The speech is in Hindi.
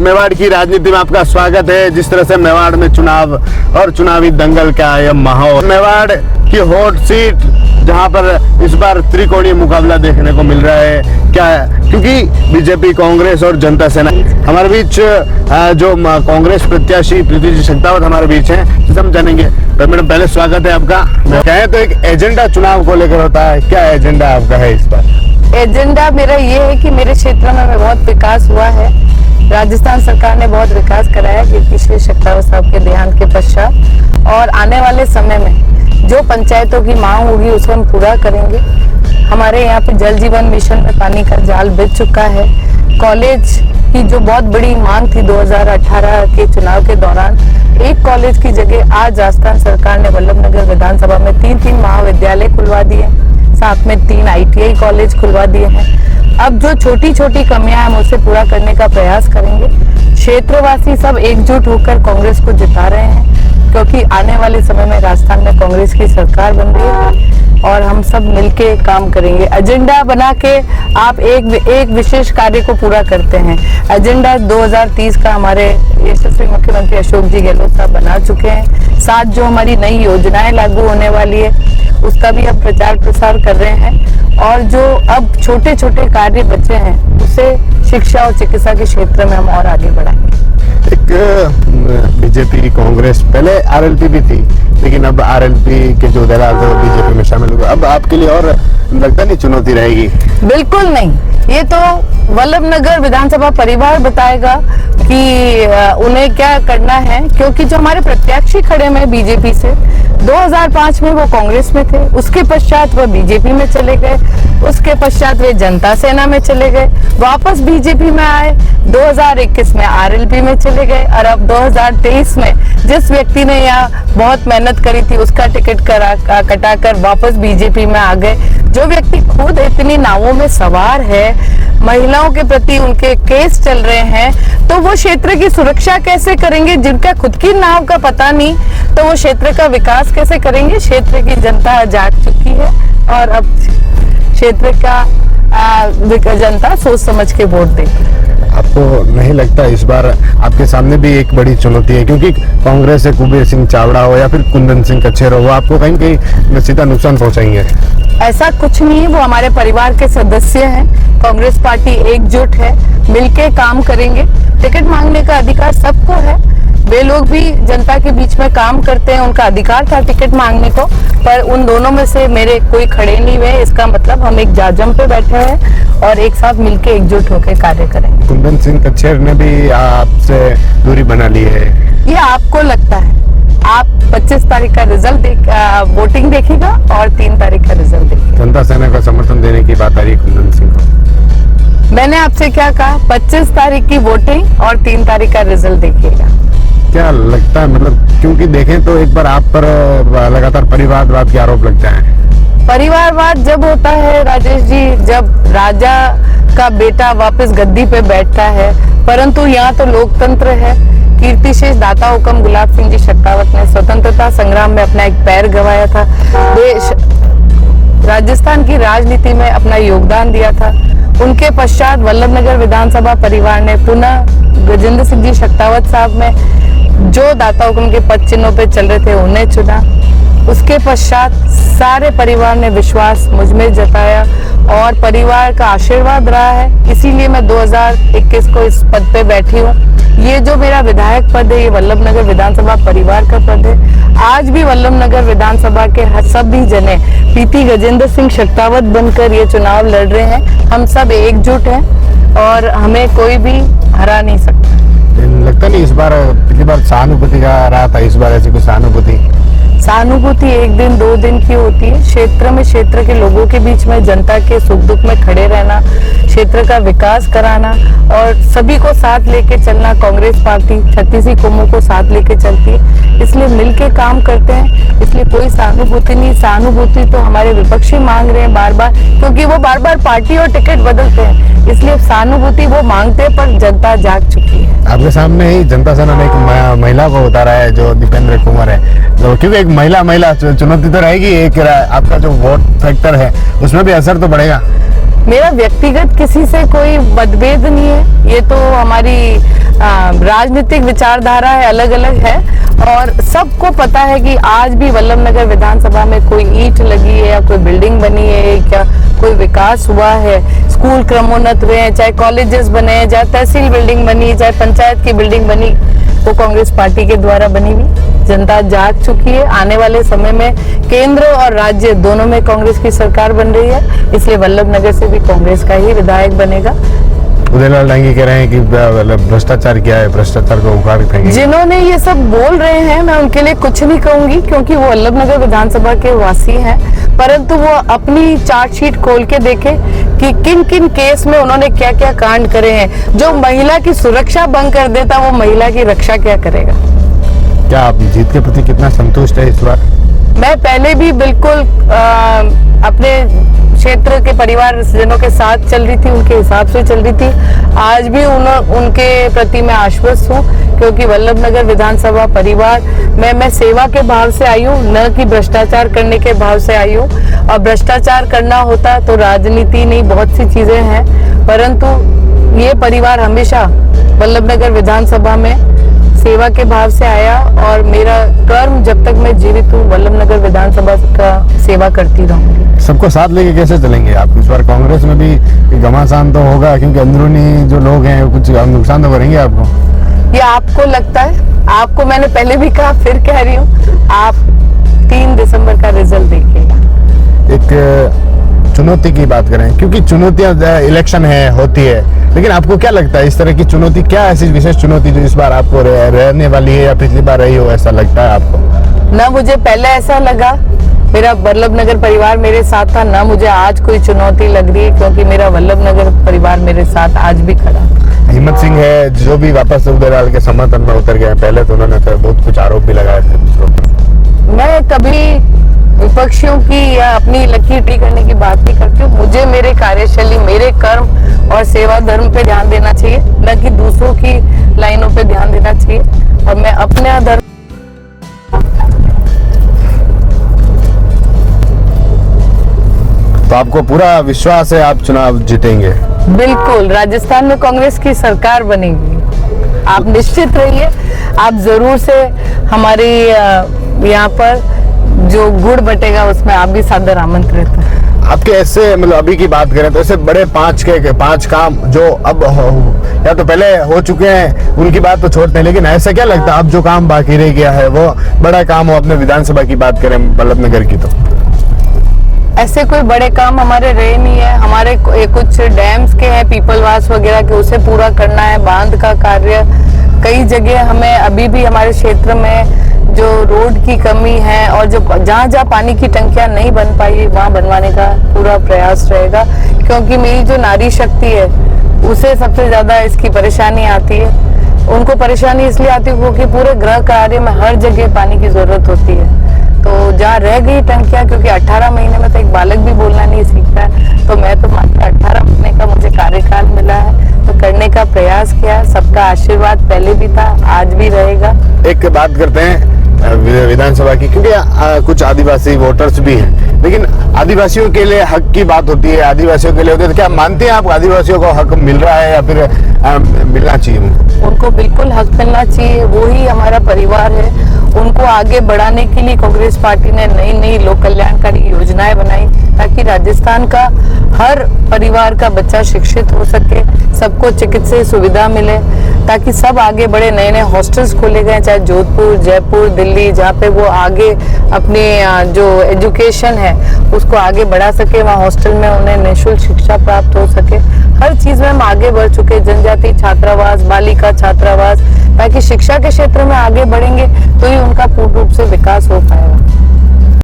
मेवाड़ की राजनीति में आपका स्वागत है। जिस तरह से मेवाड़ में चुनाव और चुनावी दंगल का यह माहौल, मेवाड़ की हॉट सीट जहां पर इस बार त्रिकोणीय मुकाबला देखने को मिल रहा है, क्या क्योंकि बीजेपी, कांग्रेस और जनता सेना हमारे बीच जो कांग्रेस प्रत्याशी प्रीति शेखावत हमारे बीच हैं, जिसे हम जानेंगे। तो मैडम पहले स्वागत है आपका। कहें तो एक एजेंडा चुनाव को लेकर होता है, क्या एजेंडा आपका है इस बार? एजेंडा मेरा ये है कि मेरे क्षेत्र में बहुत विकास हुआ है। राजस्थान सरकार ने बहुत विकास कराया प्रीति शेखावत साहब के देहांत के पश्चात, और आने वाले समय में जो पंचायतों की मांग होगी उसको हम पूरा करेंगे। हमारे यहाँ पे जल जीवन मिशन में पानी का जाल बिछ चुका है। कॉलेज की जो बहुत बड़ी मांग थी 2018 के चुनाव के दौरान, एक कॉलेज की जगह आज राजस्थान सरकार ने वल्लभनगर विधानसभा में 3 महाविद्यालय खुलवा दिए, साथ में 3 ITI कॉलेज खुलवा दिए हैं। अब जो छोटी छोटी कमियां हैं उसे पूरा करने का प्रयास करेंगे। क्षेत्रवासी सब एकजुट होकर कांग्रेस को जिता रहे हैं, क्योंकि आने वाले समय में राजस्थान में कांग्रेस की सरकार बन रही है और हम सब मिलके काम करेंगे। एजेंडा बना के आप एक विशेष कार्य को पूरा करते हैं। एजेंडा 2030 का हमारे यशस्वी मुख्यमंत्री अशोक जी गहलोत साहब बना चुके हैं। साथ जो हमारी नई योजनाएं लागू होने वाली है उसका भी अब प्रचार प्रसार कर रहे हैं, और जो अब छोटे छोटे कार्य बचे हैं उसे शिक्षा और चिकित्सा के क्षेत्र में हम और आगे बढ़ाएंगे। एक बीजेपी, कांग्रेस, पहले RLP भी थी, लेकिन अब RLP के जो दलाल थे वो बीजेपी में शामिल हुए। अब आपके लिए और लगता नहीं चुनौती रहेगी? बिल्कुल नहीं, ये तो वल्लभनगर विधानसभा परिवार बताएगा कि उन्हें क्या करना है, क्योंकि जो हमारे प्रत्याशी खड़े हैं बीजेपी से, 2005 में वो कांग्रेस में थे, उसके पश्चात वो बीजेपी में चले गए, उसके पश्चात वे जनता सेना में चले गए, वापस बीजेपी में आए, 2021 में RLP में चले गए, और अब 2023 में जिस व्यक्ति ने यहाँ बहुत मेहनत करी थी उसका टिकट कटाकर वापस बीजेपी में आ गए। जो व्यक्ति खुद इतनी नावों में सवार है, महिलाओं के प्रति उनके केस चल रहे हैं, तो वो क्षेत्र की सुरक्षा कैसे करेंगे? जिनका खुद की नाव का पता नहीं, तो वो क्षेत्र का विकास कैसे करेंगे? क्षेत्र की जनता जाग चुकी है और अब क्षेत्र का जनता सोच समझ के वोट देगी। आपको नहीं लगता इस बार आपके सामने भी एक बड़ी चुनौती है, क्योंकि कांग्रेस से कुबेर सिंह चावड़ा हो या फिर कुंदन सिंह कच्छर हो, वो आपको कहीं कहीं सीधा नुकसान पहुंचाएंगे? ऐसा कुछ नहीं है, वो हमारे परिवार के सदस्य हैं। कांग्रेस पार्टी एकजुट है, मिलके काम करेंगे। टिकट मांगने का अधिकार सबको है, वे लोग भी जनता के बीच में काम करते हैं, उनका अधिकार था टिकट मांगने को, पर उन दोनों में से मेरे कोई खड़े नहीं हुए। इसका मतलब हम एक जाजम पे बैठे हैं और एक साथ मिलके एकजुट होकर कार्य करेंगे। कुंदन सिंह कच्छर ने भी आपसे दूरी बना ली है, ये आपको लगता है? आप 25 तारीख का रिजल्ट वोटिंग देखिएगा और 3 तारीख का रिजल्ट देखिएगा। जनता सेना का समर्थन देने की बात आ रही है कुंदन सिंह को। मैंने आपसे क्या कहा? 25 तारीख की वोटिंग और 3 तारीख का रिजल्ट देखिएगा। क्या लगता है, मतलब क्योंकि देखें तो एक बार आप पर लगातार परिवारवाद के आरोप लगते हैं। परिवारवाद जब होता है राजेश जी, जब राजा का बेटा वापस गद्दी पे बैठता है, परंतु यहाँ तो लोकतंत्र है। कीर्तिशेष दाता हुक्म गुलाब सिंह जी शेखावत ने स्वतंत्रता संग्राम में अपना एक पैर गंवाया था, देश राजस्थान की राजनीति में अपना योगदान दिया था। उनके पश्चात वल्लभनगर विधानसभा परिवार ने पुनः गजेंद्र सिंह जी शेखावत साहब में जो दाता हुक्म के पद चिन्हों पे चल रहे थे उन्हें चुना। उसके पश्चात सारे परिवार ने विश्वास मुझ में जताया और परिवार का आशीर्वाद रहा है, इसीलिए मैं 2021 को इस पद पे बैठी हूँ। ये जो मेरा विधायक पद है, ये वल्लभनगर विधानसभा परिवार का पद है। आज भी वल्लभनगर विधानसभा के सभी जने प्रीति गजेंद्र सिंह शेखावत बनकर ये चुनाव लड़ रहे हैं। हम सब एकजुट हैं और हमें कोई भी हरा नहीं सकता। लगता नहीं इस बार, पिछली बार सहानुभूति का रहा था, इस बार ऐसी कोई सहानुभूति 1 दिन 2 दिन की होती है। क्षेत्र में क्षेत्र के लोगों के बीच में जनता के सुख दुख में खड़े रहना, क्षेत्र का विकास कराना और सभी को साथ लेके चलना। कांग्रेस पार्टी 36 कौमों को साथ लेके चलती है, इसलिए मिलके काम करते हैं। इसलिए कोई सहानुभूति नहीं। सहानुभूति तो हमारे विपक्षी मांग रहे हैं बार बार, क्योंकि वो बार बार पार्टी और टिकट बदलते हैं, इसलिए सहानुभूति वो मांगते हैं, पर जनता जाग चुकी है। आपके सामने ही जनता सेना ने एक महिला को उतारा है जो दीपेंद्र कुमार है, तो क्योंकि एक महिला चुनौती तो रहेगी, एक आपका जो वोट फैक्टर है उसमें भी असर तो पड़ेगा। मेरा व्यक्तिगत किसी से कोई मतभेद नहीं है, ये तो हमारी राजनीतिक विचारधारा है, अलग अलग है, और सबको पता है कि आज भी वल्लभनगर विधानसभा में कोई ईंट लगी है या कोई बिल्डिंग बनी है, क्या कोई विकास हुआ है, स्कूल क्रमोन्नत हुए हैं, चाहे कॉलेजेस बने हैं, चाहे तहसील बिल्डिंग बनी, चाहे पंचायत की बिल्डिंग बनी, वो कांग्रेस पार्टी के द्वारा बनी हुई। जनता जाग चुकी है। आने वाले समय में केंद्र और राज्य दोनों में कांग्रेस की सरकार बन रही है, इसलिए वल्लभनगर से भी कांग्रेस का ही विधायक बनेगा। उदयलाल डांगी कह रहे हैं कि भ्रष्टाचार किया है, भ्रष्टाचार को उखाड़ फेंकेंगे। जिन्होंने ये सब बोल रहे हैं, मैं उनके लिए कुछ नहीं कहूंगी, क्योंकि वो वल्लभनगर विधानसभा के वासी हैं, परंतु वो अपनी चार्जशीट खोल के देखें कि किन किन केस में उन्होंने क्या क्या कांड करे हैं। जो महिला की सुरक्षा भंग कर देता, वो महिला की रक्षा क्या करेगा। क्या आप जीत के प्रति कितना संतुष्ट है इस बार? मैं पहले भी बिल्कुल अपने क्षेत्र के परिवारजनों के साथ चल रही थी, उनके हिसाब से चल रही थी। आज भी उनके प्रति मैं आश्वस्त हूँ, क्योंकि वल्लभनगर विधानसभा परिवार में मैं सेवा के भाव से आई हूँ, न कि भ्रष्टाचार करने के भाव से आई हूँ। और भ्रष्टाचार करना होता तो राजनीति नहीं, बहुत सी चीजें हैं, परंतु ये परिवार हमेशा वल्लभनगर विधानसभा में सेवा के भाव से आया, और मेरा कर्म जब तक मैं जीवित हूँ वल्लभनगर विधानसभा का सेवा करती रहूंगी। सबको साथ लेके कैसे चलेंगे आप? इस बार कांग्रेस में भी घमासान तो होगा, क्योंकि अंदरूनी जो लोग हैं कुछ नुकसान तो करेंगे आपको। ये आपको लगता है? आपको मैंने पहले भी कहा, फिर कह रही हूँ, आप 3 दिसंबर का रिजल्ट देखिएगा। एक चुनौती की बात करें, क्योंकि चुनौतियां इलेक्शन है, होती है, लेकिन आपको क्या लगता है इस तरह की चुनौती, क्या ऐसी विशेष चुनौती जो इस बार आपको रहने वाली है या पिछली बार रही हो, ऐसा लगता है आपको? ना मुझे पहले ऐसा लगा, मेरा वल्लभनगर परिवार मेरे साथ था, ना मुझे आज कोई चुनौती लग रही है, क्योंकि मेरा वल्लभनगर परिवार मेरे साथ आज भी खड़ा। हिम्मत सिंह है जो भी वापस उदयलाल के समर्थन में उतर गए, पहले तो उन्होंने तो बहुत कुछ आरोप भी लगाए थे दूसरों पर। मैं कभी विपक्षियों की या अपनी लकीर टी करने की बात नहीं करती हूँ। मुझे मेरे कार्यशैली, मेरे कर्म और सेवा धर्म पे ध्यान देना चाहिए, न कि दूसरों की लाइनों पे ध्यान देना चाहिए, और मैं अपने धर्म। तो आपको पूरा विश्वास है आप चुनाव जीतेंगे? बिल्कुल, राजस्थान में कांग्रेस की सरकार बनेगी, आप निश्चित रहिए। आप जरूर से हमारी यहाँ पर जो गुड़ बटेगा उसमें आप भी सादर आमंत्रित हैं। आपके ऐसे मतलब अभी की बात करें तो ऐसे बड़े 5 काम जो अब या तो पहले हो चुके हैं उनकी बात तो छोड़ते हैं, लेकिन ऐसा क्या लगता है अब जो काम बाकी रह गया है वो बड़ा काम हो? अपने विधानसभा की बात करें वल्लभनगर की, तो ऐसे कोई बड़े काम हमारे रहे नहीं है। हमारे कुछ डैम्स के हैं, पीपलवास वगैरह के, उसे पूरा करना है। बांध का कार्य कई जगह हमें अभी भी हमारे क्षेत्र में जो रोड की कमी है, और जो जहाँ पानी की टंकियां नहीं बन पाई वहाँ बनवाने का पूरा प्रयास रहेगा, क्योंकि मेरी जो नारी शक्ति है उसे सबसे ज्यादा इसकी परेशानी आती है। उनको परेशानी इसलिए आती है क्योंकि पूरे गृह कार्य में हर जगह पानी की जरूरत होती है। तो जहाँ रह गई टंकियां, क्योंकि 18 महीने में तो एक बालक भी बोलना नहीं सीखता है, तो मैं तो मात्र 18 महीने का मुझे कार्यकाल मिला है, तो करने का प्रयास किया। सबका आशीर्वाद पहले भी था, आज भी रहेगा। एक बात करते हैं विधानसभा की, क्योंकि कुछ आदिवासी वोटर्स भी हैं, लेकिन आदिवासियों के लिए हक की बात होती है, आदिवासियों के लिए होती है, तो क्या मानते हैं आप आदिवासियों को हक मिल रहा है या फिर मिलना चाहिए? उनको बिल्कुल हक मिलना चाहिए, वो ही हमारा परिवार है। उनको आगे बढ़ाने के लिए कांग्रेस पार्टी ने नई नई लोक कल्याणकारी योजनाएं बनाई, ताकि राजस्थान का हर परिवार का बच्चा शिक्षित हो सके, सबको चिकित्सीय सुविधा मिले, ताकि सब आगे बढ़े। नए नए हॉस्टल्स खोले गए, चाहे जोधपुर, जयपुर, दिल्ली, जहाँ पे वो आगे अपने जो एजुकेशन है उसको आगे बढ़ा सके, वहाँ हॉस्टल में उन्हें निःशुल्क शिक्षा प्राप्त हो सके। हर चीज में हम आगे बढ़ चुके। जनजाति छात्रावास, बालिका छात्रावास, ताकि शिक्षा के क्षेत्र में आगे बढ़ेंगे तो ही उनका पूर्ण रूप से विकास हो पाएगा।